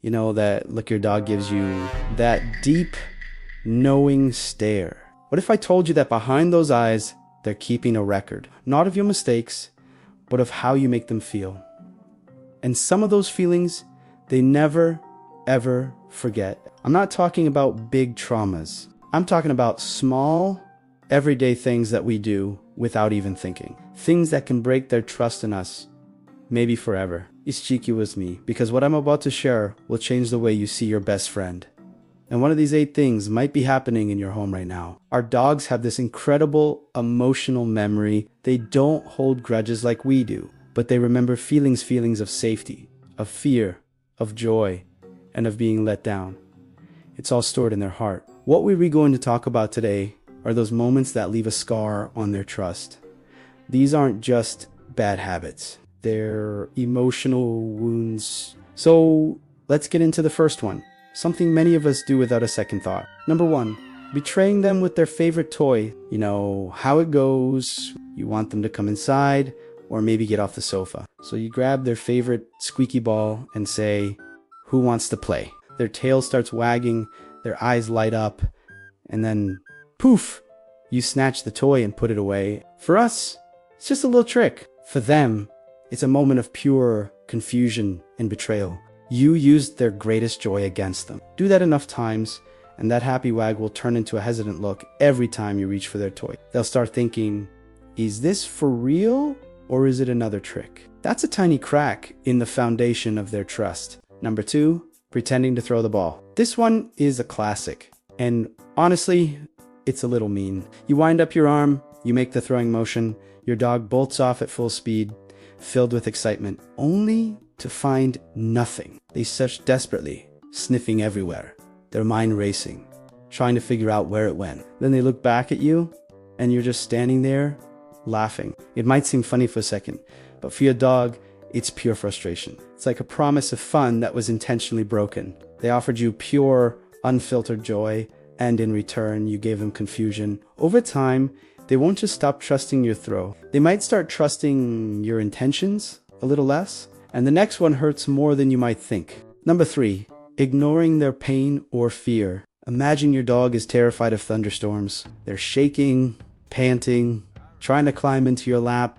You know, that look your dog gives you, that deep, knowing stare. What if I told you that behind those eyes, they're keeping a record, not of your mistakes, but of how you make them feel? And some of those feelings, they never, ever forget. I'm not talking about big traumas. I'm talking about small, everyday things that we do without even thinking. Things that can break their trust in us, maybe forever. It's cheeky with me, because what I'm about to share will change the way you see your best friend. And one of these 8 things might be happening in your home right now. Our dogs have this incredible emotional memory. They don't hold grudges like we do, but they remember feelings of safety, of fear, of joy, and of being let down. It's all stored in their heart. What we're going to talk about today are those moments that leave a scar on their trust. These aren't just bad habits. They're emotional wounds. So let's get into the first one. Something many of us do without a second thought. Number 1, betraying them with their favorite toy. You know how it goes. You want them to come inside or maybe get off the sofa. So you grab their favorite squeaky ball and say, "Who wants to play?" Their tail starts wagging, their eyes light up, and then poof, you snatch the toy and put it away. For us, it's just a little trick. For them, it's a moment of pure confusion and betrayal. You used their greatest joy against them. Do that enough times, and that happy wag will turn into a hesitant look every time you reach for their toy. They'll start thinking, is this for real, or is it another trick? That's a tiny crack in the foundation of their trust. Number 2, pretending to throw the ball. This one is a classic, and honestly, it's a little mean. You wind up your arm, you make the throwing motion, your dog bolts off at full speed, filled with excitement, only to find nothing. They search desperately, sniffing everywhere, their mind racing, trying to figure out where it went. Then they look back at you, and you're just standing there, laughing. It might seem funny for a second, but for your dog, it's pure frustration. It's like a promise of fun that was intentionally broken. They offered you pure, unfiltered joy, and in return, you gave them confusion. Over time, they won't just stop trusting your throw. They might start trusting your intentions a little less. And the next one hurts more than you might think. Number 3, ignoring their pain or fear. Imagine your dog is terrified of thunderstorms. They're shaking, panting, trying to climb into your lap,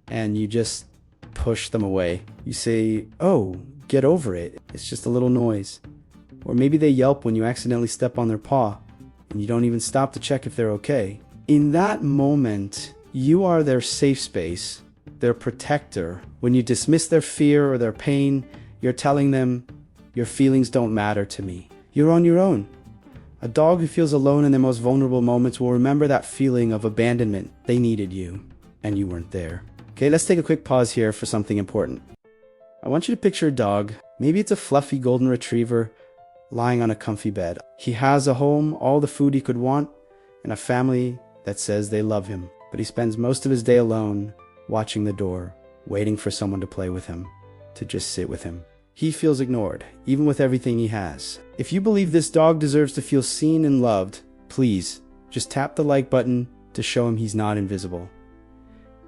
and you just push them away. You say, "Oh, get over it. It's just a little noise." Or maybe they yelp when you accidentally step on their paw, and you don't even stop to check if they're okay. In that moment, you are their safe space, their protector. When you dismiss their fear or their pain, you're telling them, "Your feelings don't matter to me. You're on your own." A dog who feels alone in their most vulnerable moments will remember that feeling of abandonment. They needed you, and you weren't there. Okay, let's take a quick pause here for something important. I want you to picture a dog. Maybe it's a fluffy golden retriever lying on a comfy bed. He has a home, all the food he could want, and a family that says they love him. But he spends most of his day alone, watching the door, waiting for someone to play with him, to just sit with him. He feels ignored, even with everything he has. If you believe this dog deserves to feel seen and loved, please just tap the like button to show him he's not invisible.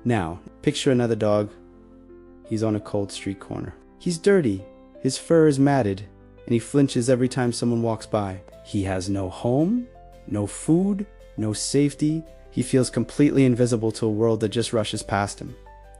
Now, picture another dog. He's on a cold street corner. He's dirty, his fur is matted, and he flinches every time someone walks by. He has no home, no food, no safety. He feels completely invisible to a world that just rushes past him.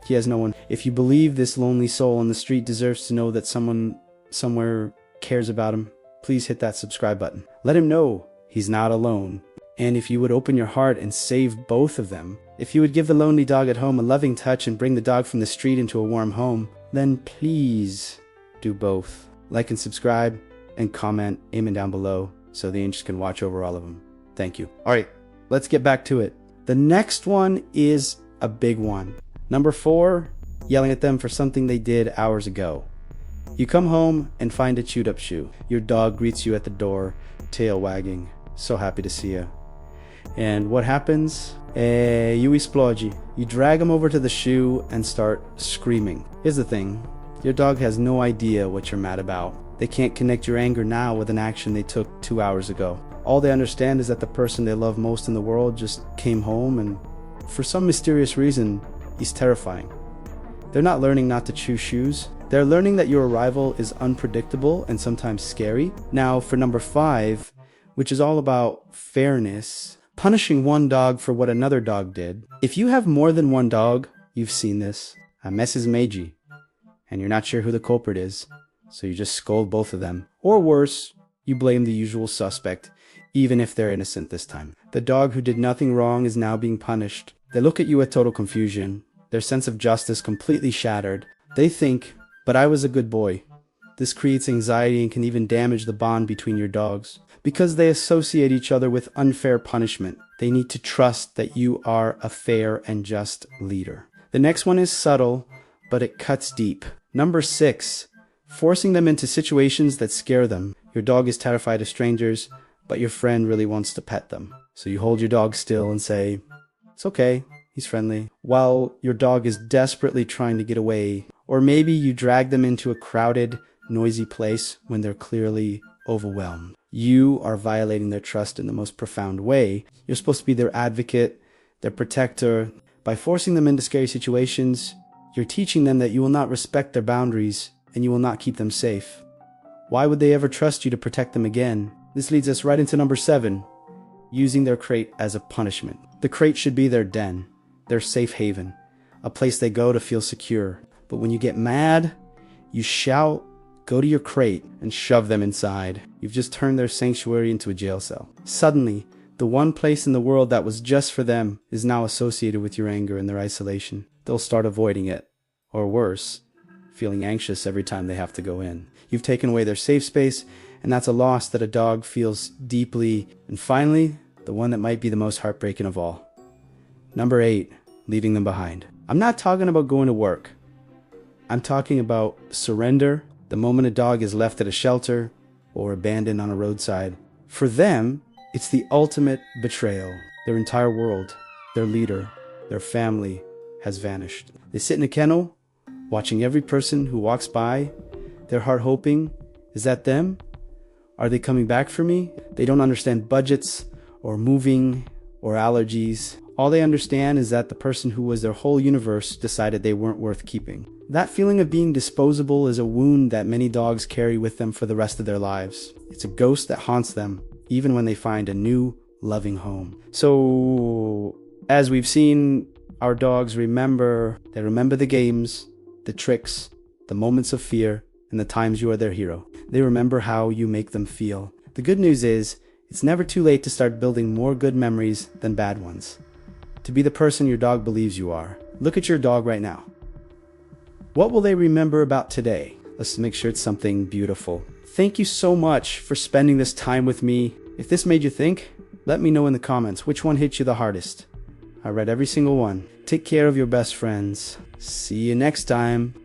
He has no one. If you believe this lonely soul on the street deserves to know that someone somewhere cares about him, please hit that subscribe button. Let him know he's not alone. And if you would open your heart and save both of them, if you would give the lonely dog at home a loving touch and bring the dog from the street into a warm home, then please do both. Like and subscribe and comment, aiming down below so the angels can watch over all of them. Thank you. All right, let's get back to it. The next one is a big one. Number 4, yelling at them for something they did hours ago. You come home and find a chewed up shoe. Your dog greets you at the door, tail wagging, so happy to see you. And what happens? You explode. You drag him over to the shoe and start screaming. Here's the thing. Your dog has no idea what you're mad about. They can't connect your anger now with an action they took 2 hours ago. All they understand is that the person they love most in the world just came home, and for some mysterious reason, he's terrifying. They're not learning not to chew shoes. They're learning that your arrival is unpredictable and sometimes scary. Now, for number 5, which is all about fairness, punishing one dog for what another dog did. If you have more than one dog, you've seen this. A mess is made, and you're not sure who the culprit is, so you just scold both of them. Or worse, you blame the usual suspect, even if they're innocent this time. The dog who did nothing wrong is now being punished. They look at you with total confusion, their sense of justice completely shattered. They think, but I was a good boy. This creates anxiety and can even damage the bond between your dogs. Because they associate each other with unfair punishment, they need to trust that you are a fair and just leader. The next one is subtle, but it cuts deep. Number 6, forcing them into situations that scare them. Your dog is terrified of strangers, but your friend really wants to pet them. So you hold your dog still and say, "It's okay, he's friendly," while your dog is desperately trying to get away. Or maybe you drag them into a crowded, noisy place when they're clearly overwhelmed. You are violating their trust in the most profound way. You're supposed to be their advocate, their protector. By forcing them into scary situations, you're teaching them that you will not respect their boundaries and you will not keep them safe. Why would they ever trust you to protect them again? This leads us right into number 7, using their crate as a punishment. The crate should be their den, their safe haven, a place they go to feel secure. But when you get mad, you shout, go to your crate, and shove them inside. You've just turned their sanctuary into a jail cell. Suddenly, the one place in the world that was just for them is now associated with your anger and their isolation. They'll start avoiding it, or worse, feeling anxious every time they have to go in. You've taken away their safe space, and that's a loss that a dog feels deeply. And finally, the one that might be the most heartbreaking of all. Number 8, leaving them behind. I'm not talking about going to work. I'm talking about surrender, the moment a dog is left at a shelter or abandoned on a roadside. For them, it's the ultimate betrayal. Their entire world, their leader, their family has vanished. They sit in a kennel, watching every person who walks by, their heart hoping, is that them? Are they coming back for me? They don't understand budgets or moving or allergies. All they understand is that the person who was their whole universe decided they weren't worth keeping. That feeling of being disposable is a wound that many dogs carry with them for the rest of their lives. It's a ghost that haunts them, even when they find a new, loving home. So, as we've seen, our dogs remember the games, the tricks, the moments of fear, and the times you are their hero. They remember how you make them feel. The good news is, it's never too late to start building more good memories than bad ones. To be the person your dog believes you are. Look at your dog right now. What will they remember about today? Let's make sure it's something beautiful. Thank you so much for spending this time with me. If this made you think, let me know in the comments which one hit you the hardest. I read every single one. Take care of your best friends. See you next time.